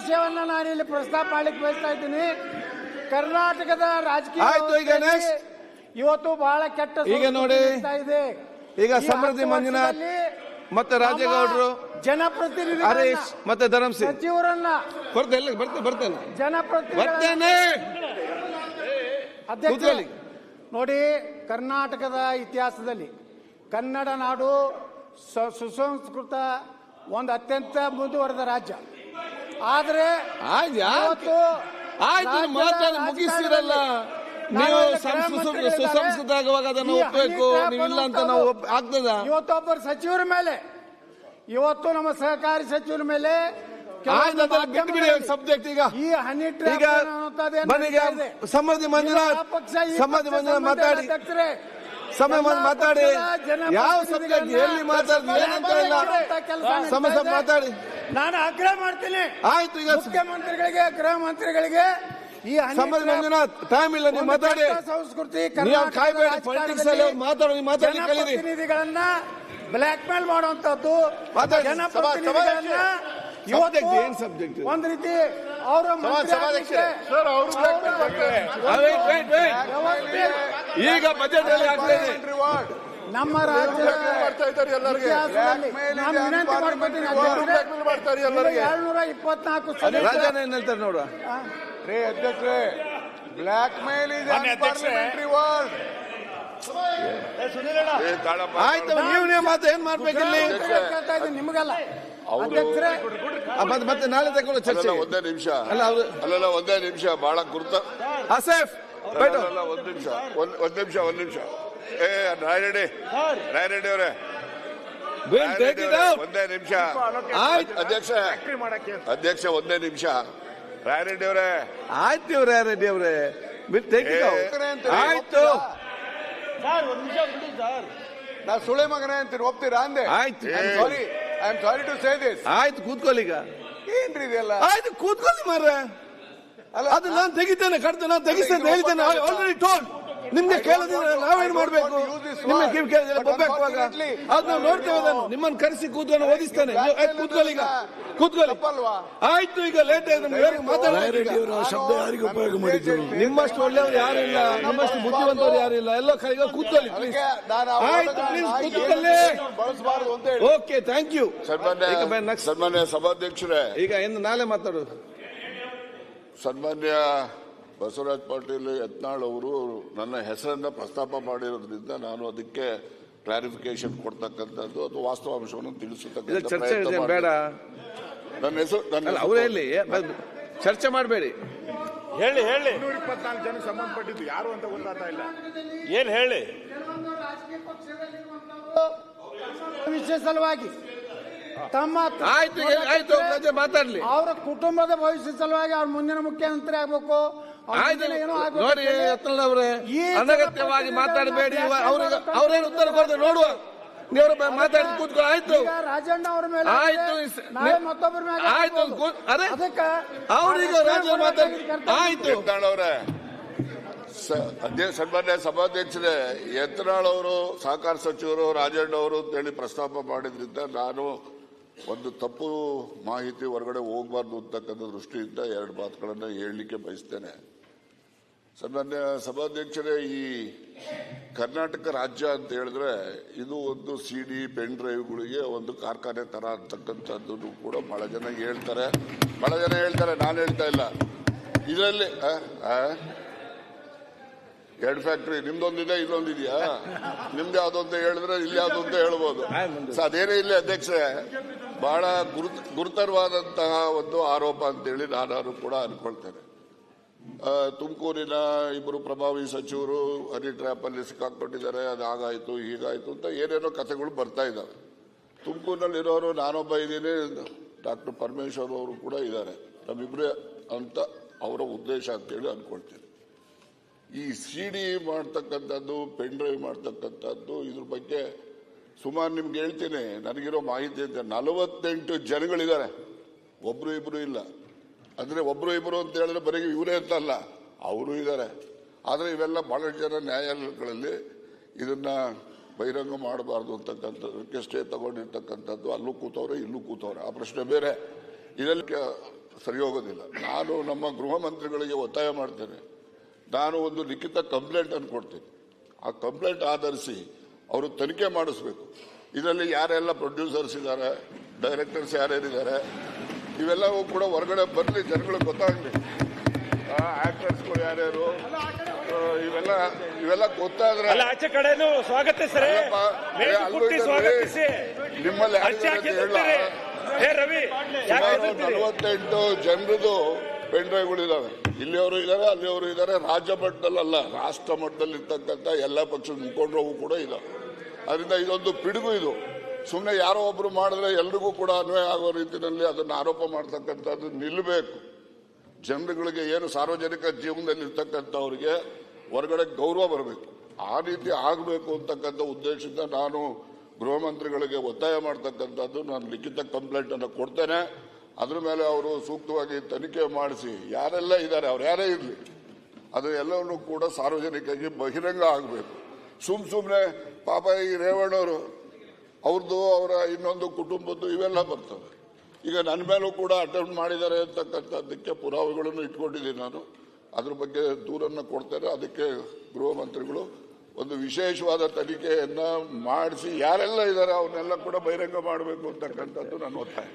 ವಿಷಯವನ್ನ ನಾನಿಲ್ಲಿ ಪ್ರಸ್ತಾಪ ಮಾಡ್ಲಿಕ್ಕೆ ಬಯಸ್ತಾ ಇದ್ದೀನಿ. ಕರ್ನಾಟಕದ ರಾಜಕೀಯ ಇವತ್ತು ಬಹಳ ಕೆಟ್ಟ ಈಗ ನೋಡಿ ಇದೆ. ಈಗ ಸಮೃದ್ಧಿ ಮಂಜುನಾಥ್ ಮತ್ತೆ ರಾಜೇಗೌಡರು, ಜನಪ್ರತಿನಿಧಿ ಹರೀಶ್ ಮತ್ತೆ ಧರ್ಮಸಿಂಗ್ ಸಚಿವರನ್ನ ಬರ್ತೇನೆ ಜನಪ್ರತಿನಿಧಿ ಅಧ್ಯಕ್ಷ ನೋಡಿ, ಕರ್ನಾಟಕದ ಇತಿಹಾಸದಲ್ಲಿ ಕನ್ನಡ ನಾಡು ಸುಸಂಸ್ಕೃತ ಒಂದು ಅತ್ಯಂತ ಮುಂದುವರೆದ ರಾಜ್ಯ. ಆದ್ರೆ ಮುಗಿಸಿರಲ್ಲ ನೀವು ಸುಸಂಸ್ಕೃತ ಆಗುವಾಗ ಅದನ್ನು ಒಪ್ಪಬೇಕು, ನೀವಿಲ್ಲ ಅಂತ ನಾವು ಆಗ್ತದ. ಇವತ್ತೊಬ್ಬರು ಸಚಿವರ ಮೇಲೆ, ಇವತ್ತು ನಮ್ಮ ಸಹಕಾರಿ ಸಚಿವರ ಮೇಲೆ ಸಬ್ಜೆಕ್ಟ್ ಈಗ ಈ ಹನಿ ಟ್ರ್ಯಾಪ್ ಸಮೃದ್ಧಿ ಮಂಜುನಾಥ್ ಮಾತಾಡಿ ಯಾವ ಸಬ್ಜೆಕ್ಟ್ ಎಲ್ಲಿ ಸಮಸ್ಯೆ ಮಾತಾಡಿ. ನಾನು ಆಗ್ರಹ ಮಾಡ್ತೀನಿ. ಆಯ್ತು, ಈಗ ಮುಖ್ಯಮಂತ್ರಿಗಳಿಗೆ, ಗೃಹ ಮಂತ್ರಿಗಳಿಗೆ ಈ ಸಮೃದ್ಧಿ ಮಂಜುನಾಥ್ ಟೈಮ್ ಇಲ್ಲ, ನೀವು ಮಾತಾಡಿ. ಸಂಸ್ಕೃತಿ ಕಾಯ್ಬೇಡಿ, ಪಾಲಿಟಿಕ್ಸ್ ಅಲ್ಲಿ ಮಾತಾಡಿ ಕಲೀರಿ. ಪ್ರತಿನಿಧಿಗಳನ್ನ ಬ್ಲಾಕ್ ಮೇಲ್ ಮಾಡುವಂತದ್ದು, ಜನಪ್ರತಿನಿಧಿಗಳನ್ನ ಏನ್ ಸಬ್ಜೆಕ್ಟ್ ಒಂದ್ ರೀತಿ ಅವರ ಈಗ ಬಜೆಟ್ ಅಲ್ಲಿ ಆಗ್ತದೆ. ನಮ್ಮ ರಾಜ್ಯ ವಿನಂತಿ ಮಾಡ್ಕೊತೀನಿ, 724 ರಾಜನ ಏನ್ ಹೇಳ್ತಾರೆ ನೋಡುವ. ಅಧ್ಯಕ್ಷರೇ, ಬ್ಲಾಕ್ ಮೇಲ್ ಇದೆ ಪಾರ್ಲಿಮೆಂಟರಿ ವರ್ಡ್. ಆಯ್ತು, ನೀವು ಮಾತು ಏನ್ ಮಾಡ್ಬೇಕಿಲ್ಲಿ ನಿಮಗಲ್ಲ ಅಧ್ಯಕ್ಷರೇ. ಮತ್ತೆ ನಾಳೆ ತಗೊಳ್ಳೋ ಚರ್ಚೆ. ಒಂದೇ ನಿಮಿಷ ಅಲ್ಲಲ್ಲ, ಒಂದೇ ನಿಮಿಷ ಬಹಳ ಗುರುತ. ಆಸೇಫ್ ಒಂದ್ ನಿಮಿಷ ರಾಯರೆಡ್ಡಿ ಅವರೇ, ಒಂದೇ ನಿಮಿಷ ಅಧ್ಯಕ್ಷ ಒಂದೇ ನಿಮಿಷ. ರಾಯರೆಡ್ಡಿ ಅವರೇ, ಆಯ್ತು ರಾಯರೆಡ್ಡಿ ಅವರೇ, ಆಯ್ತು. ನಾ ಸುಳೆ ಮಗನೇ ಅಂತೀನಿ, ಒಪ್ತೀರಾ ಅಂದೆ? ಆಯ್ತು, I am sorry to say this. ಆಯ್ತು, ಕೂತ್ಕೊಳ್ಳಿ. ಈಗ ಏನ್ರಿ ಇದೆಲ್ಲ? ಆಯ್ತು, ಕೂತ್ಕೊಳ್ಳಿ ಮಾರ್ರೆ. ಅದು ನಾನು ತೆಗಿತೇನೆ, ನಾನು ತೆಗಿಸ್ತೇನೆ ಹೇಳ್ತೇನೆ. Already told. ನಿಮ್ಗೆ ಕೇಳೋದಿಲ್ಲ, ನಾವೇನ್ ಮಾಡ್ಬೇಕು? ನಿಮ್ಗೆ ಕಿವಿ ಕೇಳಿದ್ರೆ ಬೊಬ್ಬಾಗುವಾಗ ಅದು ನಾವು ನೋಡ್ತೇವೆ. ಅದನ್ನು ನಿಮ್ಮನ್ನು ಕರೆಸಿ ಕೂತ್ಕೊಂಡು ಓದಿಸ್ತೇನೆ. ಕೂತ್ಕೊಳ್ಳಿ, ಈಗ ಕೂತ್ಕೊಳ್ಳಿ. ಆಯ್ತು, ಈಗ ಲೇಟ್ ಆಯ್ತು. ಶಬ್ದ ಯಾರಿಗೆ ಉಪಯೋಗ ಮಾಡಿದ್ರು? ನಿಮ್ಮಷ್ಟು ಒಳ್ಳೆಯವರು ಯಾರಿಲ್ಲ, ನಿಮ್ಮಷ್ಟು ಬುದ್ಧಿವಂತರು ಯಾರಿಲ್ಲ. ಎಲ್ಲ ಈಗ ಕೂತ್ಕೊಳ್ಳಿ ಪ್ಲೀಸ್. ಆಯ್ತು, ಪ್ಲೀಸ್ ಕೂತ್ಕೊಳ್ಳಿ. ಬಳಸಬಾರದು ಅಂತ ಹೇಳಿ. ಓಕೆ, ಥ್ಯಾಂಕ್ ಯು. ಸನ್ಮಾನ್ಯ ಸಭಾಧ್ಯಕ್ಷರೇ, ಈಗ ಎಂದು ನಾಳೆ ಮಾತಾಡೋದು. ಸನ್ಮಾನ್ಯ ಬಸವರಾಜ ಪಾಟೀಲ್ ಯತ್ನಾಳ್ ಅವರು ನನ್ನ ಹೆಸರನ್ನ ಪ್ರಸ್ತಾಪ ಮಾಡಿರೋದ್ರಿಂದ ನಾನು ಅದಕ್ಕೆ ಕ್ಲಾರಿಫಿಕೇಶನ್ ಕೊಡ್ತಕ್ಕಂಥದ್ದು ಅದು ವಾಸ್ತವಾಂಶವನ್ನು ತಿಳಿಸತಕ್ಕಂಥ ಬೇಡ. ನನ್ನ ಹೆಸರು ಅವರೇ ಹೇಳಿ, ಚರ್ಚೆ ಮಾಡಬೇಡಿ. ಹೇಳಿ 224 ಜನ ಸಂಬಂಧಪಟ್ಟಿದ್ದು ಯಾರು ಅಂತ ಗೊತ್ತಾಗ್ತಾ ಇಲ್ಲ. ಏನ್ ಹೇಳಿ? ವಿಷಯ ಸಲುವಾಗಿ ತಮ್ಮ ಆಯ್ತು ಮಾತಾಡ್ಲಿ. ಅವರ ಕುಟುಂಬದ ಭವಿಷ್ಯ ಸಲುವಾಗಿ ಅವ್ರ ಮುಂದಿನ ಮುಖ್ಯಮಂತ್ರಿ ಆಗ್ಬೇಕು. ನೋಡಿ ಯತ್ನಾಳ್ ಅವರೇ, ಅನಗತ್ಯವಾಗಿ ಮಾತಾಡಬೇಡಿ. ಅವ್ರೇನು ಉತ್ತರ ಕೊಡ್ತಾರೆ ನೋಡುವ. ನೀವು ಮಾತಾಡಿ ಕೂತ್ಕೊಳ್ಳಿ. ಆಯ್ತು, ರಾಜಣ್ಣ ಅವ್ರ ಮೇಲೆ ಆಯ್ತು, ಮತ್ತೊಬ್ಬರ ಮೇಲೆ ಆಯ್ತು. ಅರೆ ಅವ್ರೀಗ ರಾಜ ಮಾತಾಡಿ. ಆಯ್ತು, ಯತ್ನಾಳ್ ಅವರೇ, ಸನ್ಮಾನ್ಯ ಸಭಾಧ್ಯಕ್ಷರೇ, ಯತ್ನಾಳ್ ಅವರು ಸಹಕಾರ ಸಚಿವರು, ರಾಜಣ್ಣ ಅವರು ಅಂತೇಳಿ ಪ್ರಸ್ತಾಪ ಮಾಡಿದ್ರಿಂದ ನಾನು ಒಂದು ತಪ್ಪು ಮಾಹಿತಿ ಹೊರಗಡೆ ಹೋಗಬಾರ್ದು ಅಂತಕ್ಕಂಥ ದೃಷ್ಟಿಯಿಂದ 2 ಮಾತುಗಳನ್ನು ಹೇಳಲಿಕ್ಕೆ ಬಯಸ್ತೇನೆ. ಸನ್ಮಾನ್ಯ ಸಭಾಧ್ಯಕ್ಷರೇ, ಈ ಕರ್ನಾಟಕ ರಾಜ್ಯ ಅಂತ ಹೇಳಿದ್ರೆ ಇದು ಒಂದು ಸಿಡಿ ಪೆನ್ ಡ್ರೈವ್ಗಳಿಗೆ ಒಂದು ಕಾರ್ಖಾನೆ ತರ ಅಂತಕ್ಕಂಥದ್ದು ಕೂಡ ಬಹಳ ಜನ ಹೇಳ್ತಾರೆ. ನಾನು ಹೇಳ್ತಾ ಇಲ್ಲ. ಇದರಲ್ಲಿ 2 ಫ್ಯಾಕ್ಟ್ರಿ, ನಿಮ್ದೊಂದಿದೆ, ಇದೊಂದಿದೆಯಾ? ನಿಮ್ದು ಯಾವ್ದು ಅಂತ ಹೇಳಿದ್ರೆ ಇಲ್ಲಿ ಯಾವ್ದು ಅಂತ ಹೇಳ್ಬೋದು. ಅದೇನೇ ಇಲ್ಲಿ ಅಧ್ಯಕ್ಷರೇ, ಬಹಳ ಗುರುತರವಾದಂತಹ ಒಂದು ಆರೋಪ ಅಂತೇಳಿ ನಾನು ಕೂಡ ಅನ್ಕೊಳ್ತೇನೆ. ತುಮಕೂರಿನ 2 ಪ್ರಭಾವಿ ಸಚಿವರು ಹನಿ ಟ್ರ್ಯಾಪ್ ಅಲ್ಲಿ ಸಿಕ್ಕಾಕೊಂಡಿದ್ದಾರೆ, ಅದಾಗಾಯ್ತು ಹೀಗಾಯ್ತು ಅಂತ ಏನೇನೋ ಕಥೆಗಳು ಬರ್ತಾ ಇದ್ದಾವೆ. ತುಮಕೂರಿನಲ್ಲಿರೋರು ನಾನೊಬ್ಬ ಇದ್ದೀನಿ, ಡಾಕ್ಟರ್ ಪರಮೇಶ್ವರ್ ಅವರು ಕೂಡ ಇದ್ದಾರೆ, ನಮ್ಮಿಬ್ರೇ ಅಂತ ಅವರ ಉದ್ದೇಶ ಅಂತೇಳಿ ಅನ್ಕೊಳ್ತೀನಿ. ಈ ಸಿಡಿ ಮಾಡ್ತಕ್ಕಂಥದ್ದು, ಪೆನ್ ಡ್ರೈವ್ ಮಾಡ್ತಕ್ಕಂಥದ್ದು, ಇದ್ರ ಬಗ್ಗೆ ಸುಮಾರು ನಿಮ್ಗೆ ಹೇಳ್ತೀನಿ. ನನಗಿರೋ ಮಾಹಿತಿ ಅಂತ 48 ಜನಗಳಿದ್ದಾರೆ, ಒಬ್ರು ಇಬ್ರು ಇಲ್ಲ. ಅಂದ್ರೆ ಒಬ್ರು ಇಬ್ರು ಅಂತ ಹೇಳಿದ್ರೆ ಬರೀ ಇವರೇ ಅಂತಲ್ಲ, ಅವರು ಇದ್ದಾರೆ. ಆದರೆ ಇವೆಲ್ಲ ಬಹಳಷ್ಟು ಜನ ನ್ಯಾಯಾಲಯಗಳಲ್ಲಿ ಇದನ್ನ ಬಹಿರಂಗ ಮಾಡಬಾರ್ದು ಅಂತಕ್ಕಂಥದ್ದಕ್ಕೆ ಸ್ಟೇ ತಗೊಂಡಿರ್ತಕ್ಕಂಥದ್ದು. ಅಲ್ಲೂ ಕೂತವ್ರೆ, ಇಲ್ಲೂ ಕೂತವ್ರೆ, ಆ ಪ್ರಶ್ನೆ ಬೇರೆ. ಇದರಲ್ಲಿ ಸರಿ ಹೋಗೋದಿಲ್ಲ. ನಾನು ನಮ್ಮ ಗೃಹ ಮಂತ್ರಿಗಳಿಗೆ ಒತ್ತಾಯ ಮಾಡ್ತೇನೆ, ನಾನು ಒಂದು ಲಿಖಿತ ಕಂಪ್ಲೇಂಟ್ ಅನ್ನು ಕೊಡ್ತೀನಿ. ಆ ಕಂಪ್ಲೇಂಟ್ ಆಧರಿಸಿ ಅವರು ತನಿಖೆ ಮಾಡಿಸ್ಬೇಕು. ಇದರಲ್ಲಿ ಯಾರೆಲ್ಲ ಪ್ರೊಡ್ಯೂಸರ್ಸ್ ಇದ್ದಾರೆ, ಡೈರೆಕ್ಟರ್ಸ್ ಯಾರ್ಯಾರಿದ್ದಾರೆ, ಇವೆಲ್ಲವೂ ಕೂಡ ಹೊರಗಡೆ ಬರಲಿ, ಜನಗಳಿಗೆ ಗೊತ್ತಾಗಲಿ. ಆಕ್ಟರ್ಸ್ಗಳು ಯಾರ್ಯಾರು, ಇವೆಲ್ಲ ಗೊತ್ತಾದ್ರೆ ಅಲ್ಲ, ಆಚೆ ಕಡೆನೂ ಸ್ವಾಗತಿಸ್ರಿ, ಸ್ವಾಗತಿಸಿ. ನಿಮ್ಮಲ್ಲಿ ರವಿ 48 ಜನರದು ಪೆನ್ ಡ್ರೈವ್ಗಳು ಇದಾವೆ. ಇಲ್ಲಿಯವರು ಇದ್ದಾರೆ, ಅಲ್ಲಿಯವರು ಇದ್ದಾರೆ. ರಾಜ್ಯ ಮಟ್ಟದಲ್ಲ, ರಾಷ್ಟ್ರ ಮಟ್ಟದಲ್ಲಿ ಇರ್ತಕ್ಕಂಥ ಎಲ್ಲ ಪಕ್ಷದ ಮುಖಂಡರು ಕೂಡ ಇದಾವೆ. ಅದರಿಂದ ಇದೊಂದು ಪಿಡುಗು. ಇದು ಸುಮ್ಮನೆ ಯಾರೋ ಒಬ್ರು ಮಾಡಿದ್ರೆ ಎಲ್ರಿಗೂ ಕೂಡ ಅನ್ವಯ ಆಗೋ ರೀತಿಯಲ್ಲಿ ಅದನ್ನು ಆರೋಪ ಮಾಡ್ತಕ್ಕಂಥದ್ದು ನಿಲ್ಲಬೇಕು. ಜನರುಗಳಿಗೆ ಏನು ಸಾರ್ವಜನಿಕ ಜೀವನದಲ್ಲಿ ಇರ್ತಕ್ಕಂಥವ್ರಿಗೆ ಹೊರಗಡೆ ಗೌರವ ಬರಬೇಕು. ಆ ರೀತಿ ಆಗಬೇಕು ಅಂತಕ್ಕಂಥ ಉದ್ದೇಶದಿಂದ ನಾನು ಗೃಹ ಮಂತ್ರಿಗಳಿಗೆ ಒತ್ತಾಯ ಮಾಡ್ತಕ್ಕಂಥದ್ದು. ನಾನು ಲಿಖಿತ ಕಂಪ್ಲೇಂಟ್ ಅನ್ನು ಕೊಡ್ತೇನೆ. ಅದ್ರ ಮೇಲೆ ಅವರು ಸೂಕ್ತವಾಗಿ ತನಿಖೆ ಮಾಡಿಸಿ ಯಾರೆಲ್ಲ ಇದ್ದಾರೆ, ಅವ್ರು ಯಾರೇ ಇರಲಿ, ಅದು ಎಲ್ಲವನ್ನೂ ಕೂಡ ಸಾರ್ವಜನಿಕರಿಗೆ ಬಹಿರಂಗ ಆಗಬೇಕು. ಸುಮ್ಮನೆ ಪಾಪ ಈ ರೇವಣ್ಣವರು ಅವ್ರದ್ದು, ಅವರ ಇನ್ನೊಂದು ಕುಟುಂಬದ್ದು ಇವೆಲ್ಲ ಬರ್ತವೆ. ಈಗ ನನ್ನ ಮೇಲೂ ಕೂಡ ಅಟೆಂಪ್ಟ್ ಮಾಡಿದ್ದಾರೆ ಅಂತಕ್ಕಂಥದ್ದಕ್ಕೆ ಪುರಾವೆಗಳನ್ನು ಇಟ್ಕೊಂಡಿದ್ದೀನಿ ನಾನು. ಅದ್ರ ಬಗ್ಗೆ ದೂರನ್ನು ಕೊಡ್ತೇನೆ. ಅದಕ್ಕೆ ಗೃಹ ಮಂತ್ರಿಗಳು ಒಂದು ವಿಶೇಷವಾದ ತನಿಖೆಯನ್ನ ಮಾಡಿಸಿ ಯಾರೆಲ್ಲ ಇದ್ದಾರೆ ಅವನ್ನೆಲ್ಲ ಕೂಡ ಬಹಿರಂಗ ಮಾಡಬೇಕು ಅಂತಕ್ಕಂಥದ್ದು ನನ್ನ ಒತ್ತಾಯ.